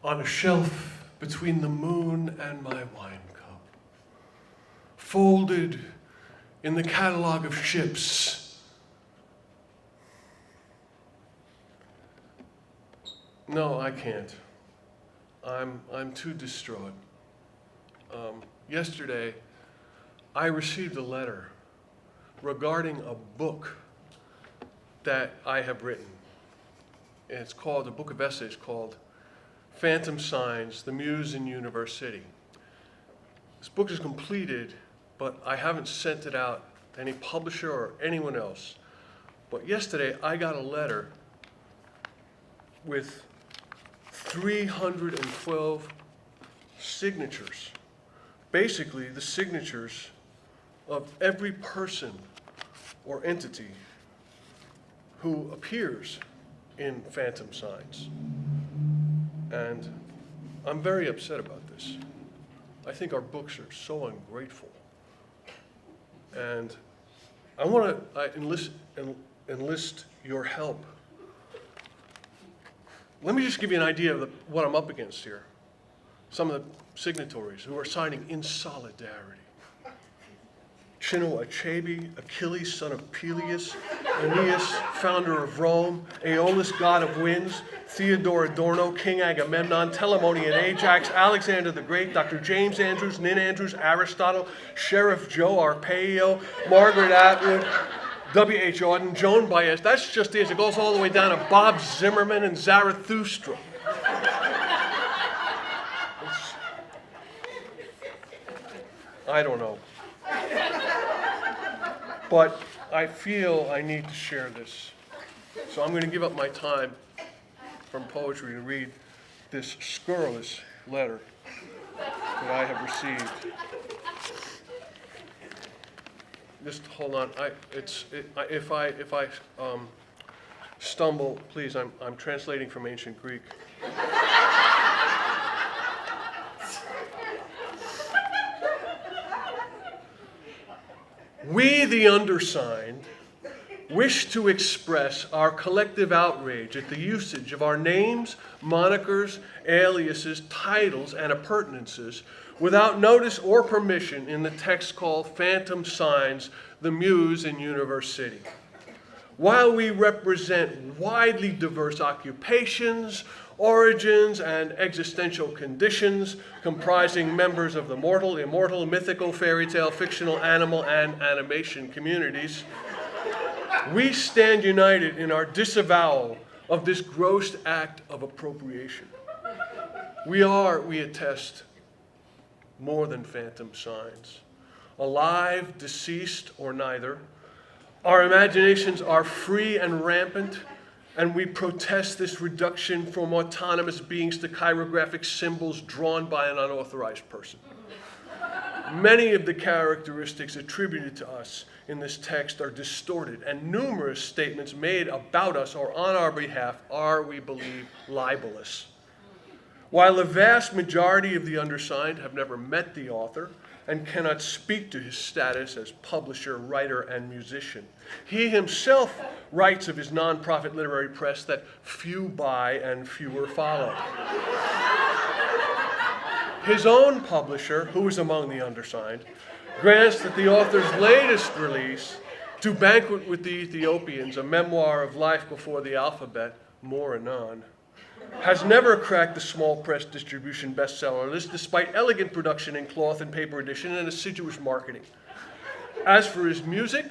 on a shelf between the moon and my wine cup, folded in the catalog of ships. No, I can't. I'm too distraught. Yesterday, I received a letter regarding a book that I have written. It's called, a book of essays called Phantom Signs, the MUSE in University. This book is completed, but I haven't sent it out to any publisher or anyone else. But yesterday, I got a letter with 312 signatures. Basically, the signatures of every person or entity who appears in Phantom Signs. And I'm very upset about this. I think our books are so ungrateful. And I want to enlist your help. Let me just give you an idea of what I'm up against here. Some of the signatories who are signing in solidarity. Chinua Achebe, Achilles, son of Peleus, Aeneas, founder of Rome, Aeolus, god of winds, Theodore Adorno, King Agamemnon, Telamonian Ajax, Alexander the Great, Dr. James Andrews, Nin Andrews, Aristotle, Sheriff Joe Arpaio, Margaret Atwood, W.H. Auden, Joan Baez. That's just it. It goes all the way down to Bob Zimmerman and Zarathustra. I don't know. But I feel I need to share this. So I'm going to give up my time from poetry to read this scurrilous letter that I have received. Just hold on. If I stumble, please. I'm translating from ancient Greek. We, the undersigned, wish to express our collective outrage at the usage of our names, monikers, aliases, titles, and appurtenances without notice or permission in the text called Phantom Signs, the MUSE in University. While we represent widely diverse occupations, origins, and existential conditions comprising members of the mortal, immortal, mythical, fairy tale, fictional, animal, and animation communities, we stand united in our disavowal of this gross act of appropriation. We are, we attest, more than phantom signs. Alive, deceased, or neither, our imaginations are free and rampant, and we protest this reduction from autonomous beings to chirographic symbols drawn by an unauthorized person. Many of the characteristics attributed to us in this text are distorted, and numerous statements made about us or on our behalf are, we believe, libelous. While the vast majority of the undersigned have never met the author and cannot speak to his status as publisher, writer, and musician, he himself writes of his nonprofit literary press that few buy and fewer follow. His own publisher, who is among the undersigned, grants that the author's latest release, To Banquet with the Ethiopians, a memoir of life before the alphabet, more anon, has never cracked the small press distribution bestseller list despite elegant production in cloth and paper edition and assiduous marketing. As for his music,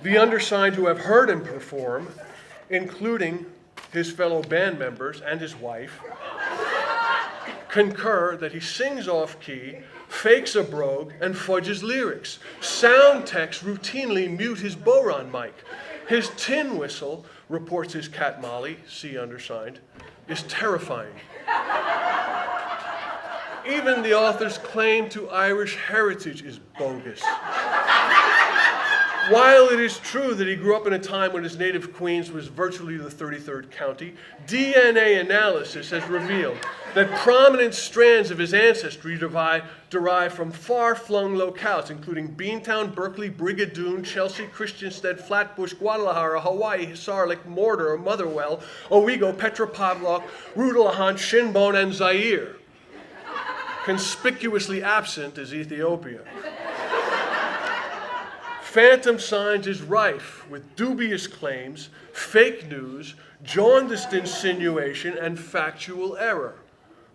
the undersigned who have heard him perform, including his fellow band members and his wife, concur that he sings off-key, fakes a brogue, and fudges lyrics. Sound techs routinely mute his boron mic. His tin whistle, reports his cat Molly, see undersigned, is terrifying. Even the author's claim to Irish heritage is bogus. While it is true that he grew up in a time when his native Queens was virtually the 33rd county, DNA analysis has revealed that prominent strands of his ancestry derive from far-flung locales, including Beantown, Berkeley, Brigadoon, Chelsea, Christiansted, Flatbush, Guadalajara, Hawaii, Sarlik, Mortar, Motherwell, Owego, Petropavlov, Rudalahan, Shinbone, and Zaire. Conspicuously absent is Ethiopia. Phantom Signs is rife with dubious claims, fake news, jaundiced insinuation, and factual error.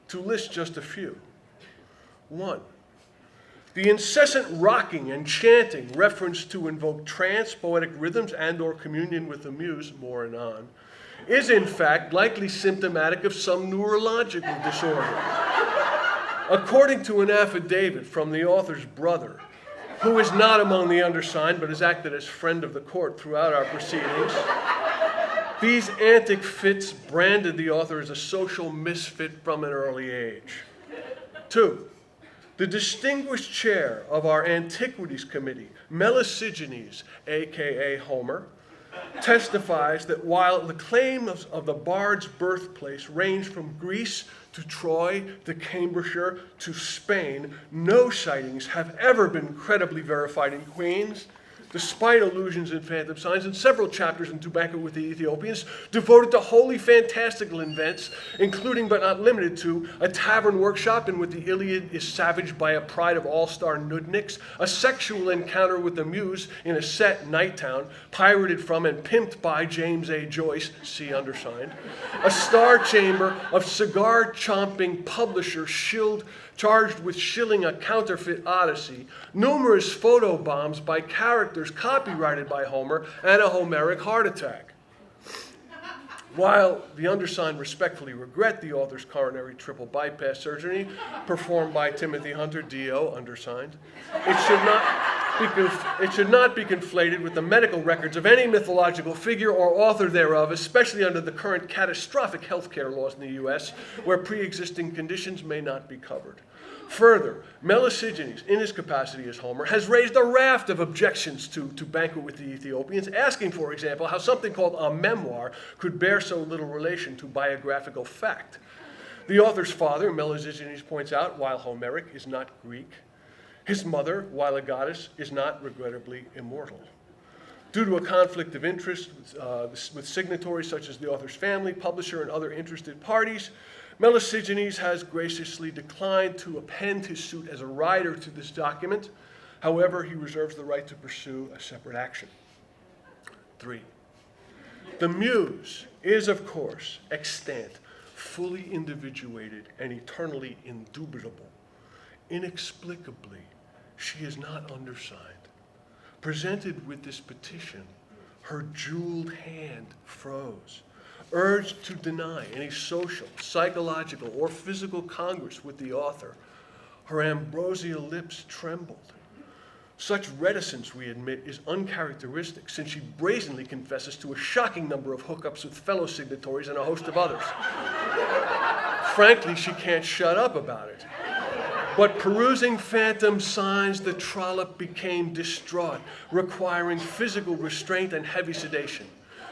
To list just a few. 1. The incessant rocking and chanting referenced to invoke trance, poetic rhythms, and/or communion with the muse, more anon, is in fact likely symptomatic of some neurological disorder. According to an affidavit from the author's brother, who is not among the undersigned but has acted as friend of the court throughout our proceedings, these antic fits branded the author as a social misfit from an early age. 2. The distinguished chair of our Antiquities Committee, Melesigenes, a.k.a. Homer, testifies that while the claim of the bard's birthplace ranged from Greece to Troy to Cambridgeshire to Spain, no sightings have ever been credibly verified in Queens, despite allusions in Phantom Signs and several chapters in To Banquet with the Ethiopians devoted to wholly fantastical events, including but not limited to a tavern workshop in which the Iliad is savaged by a pride of all-star nudniks, a sexual encounter with the muse in a set Nighttown, pirated from and pimped by James A. Joyce, see Undersigned, a star chamber of cigar-chomping publisher charged with shilling a counterfeit Odyssey, numerous photo bombs by characters copyrighted by Homer, and a Homeric heart attack. While the undersigned respectfully regret the author's coronary triple bypass surgery performed by Timothy Hunter, D.O., undersigned, it should not be conflated with the medical records of any mythological figure or author thereof, especially under the current catastrophic healthcare laws in the U.S., where pre-existing conditions may not be covered. Further, Melesigenes, in his capacity as Homer, has raised a raft of objections to Banquet with the Ethiopians, asking, for example, how something called a memoir could bear so little relation to biographical fact. The author's father, Melesigenes points out, while Homeric, is not Greek. His mother, while a goddess, is not regrettably immortal. Due to a conflict of interest with signatories such as the author's family, publisher, and other interested parties, Melesigenes has graciously declined to append his suit as a rider to this document. However, he reserves the right to pursue a separate action. 3. The muse is, of course, extant, fully individuated, and eternally indubitable. Inexplicably, she is not undersigned. Presented with this petition, her jeweled hand froze. Urged to deny any social, psychological, or physical congress with the author, her ambrosial lips trembled. Such reticence, we admit, is uncharacteristic, since she brazenly confesses to a shocking number of hookups with fellow signatories and a host of others. Frankly, she can't shut up about it. But perusing Phantom Signs, the trollop became distraught, requiring physical restraint and heavy sedation.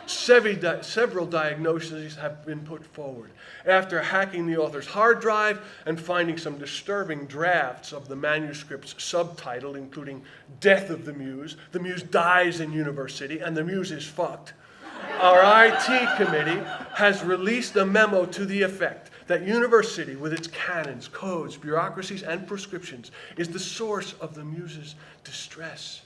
Several diagnoses have been put forward. After hacking the author's hard drive and finding some disturbing drafts of the manuscript's subtitle, including Death of the Muse dies in University, and the Muse is fucked, our IT committee has released a memo to the effect that University, with its canons, codes, bureaucracies, and prescriptions, is the source of the Muse's distress.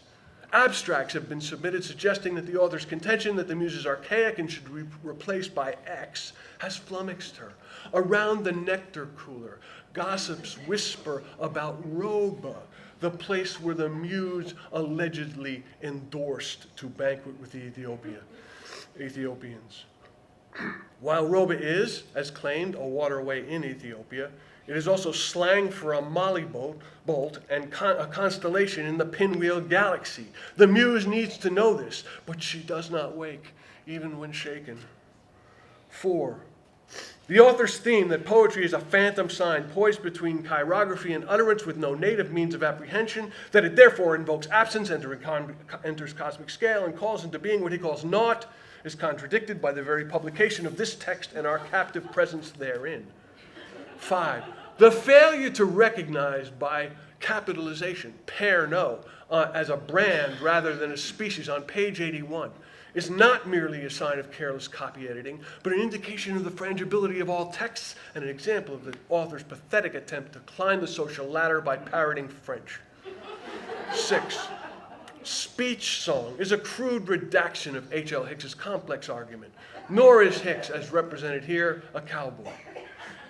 Abstracts have been submitted suggesting that the author's contention that the muse is archaic and should be replaced by X has flummoxed her. Around the nectar cooler, gossips whisper about Roba, the place where the muse allegedly endorsed To Banquet with the Ethiopians. While Roba is, as claimed, a waterway in Ethiopia, it is also slang for a molly bolt and a constellation in the pinwheel galaxy. The muse needs to know this, but she does not wake, even when shaken. 4. The author's theme that poetry is a phantom sign poised between chirography and utterance with no native means of apprehension, that it therefore invokes absence, enters cosmic scale, and calls into being what he calls naught, is contradicted by the very publication of this text and our captive presence therein. 5. The failure to recognize by capitalization, per no, as a brand rather than a species on page 81, is not merely a sign of careless copy editing, but an indication of the frangibility of all texts and an example of the author's pathetic attempt to climb the social ladder by parroting French. 6. Speech song is a crude redaction of H.L. Hicks's complex argument, nor is Hicks, as represented here, a cowboy.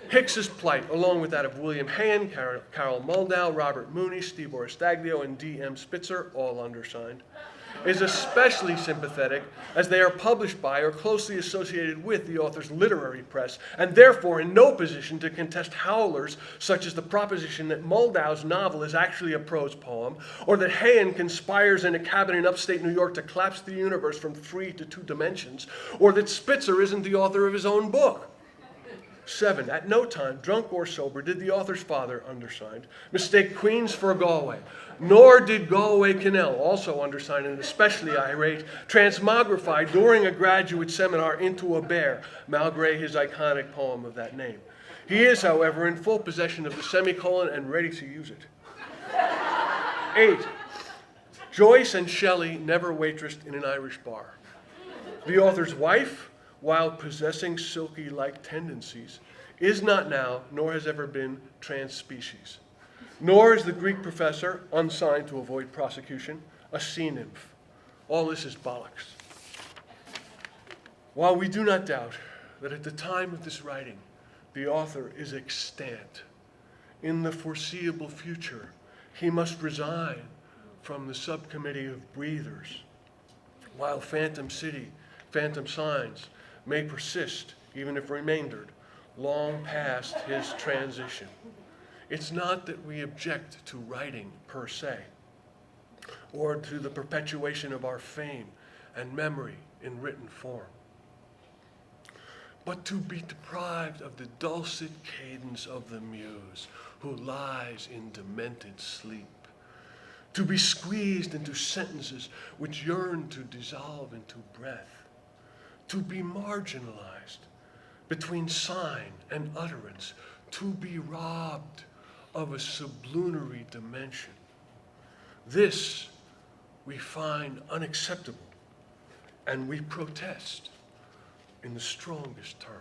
Hicks's plight, along with that of William Hayen, Carol Muldow, Robert Mooney, Steve Oristaglio, and D.M. Spitzer, all undersigned, is especially sympathetic as they are published by or closely associated with the author's literary press, and therefore in no position to contest howlers such as the proposition that Muldow's novel is actually a prose poem, or that Hayen conspires in a cabin in upstate New York to collapse the universe from 3 to 2 dimensions, or that Spitzer isn't the author of his own book. 7. At no time, drunk or sober, did the author's father, undersigned, mistake Queens for Galway, nor did Galway Canal, also undersigned and especially irate, transmogrify during a graduate seminar into a bear, malgré his iconic poem of that name. He is, however, in full possession of the semicolon and ready to use it. 8. Joyce and Shelley never waitressed in an Irish bar. The author's wife, while possessing silky-like tendencies, is not now, nor has ever been, trans-species. Nor is the Greek professor, unsigned to avoid prosecution, a sea nymph. All this is bollocks. While we do not doubt that at the time of this writing, the author is extant, in the foreseeable future, he must resign from the subcommittee of breathers, while phantom signs may persist, even if remaindered, long past his transition. It's not that we object to writing per se, or to the perpetuation of our fame and memory in written form, but to be deprived of the dulcet cadence of the muse who lies in demented sleep, to be squeezed into sentences which yearn to dissolve into breath, to be marginalized between sign and utterance, to be robbed of a sublunary dimension. This we find unacceptable, and we protest in the strongest terms.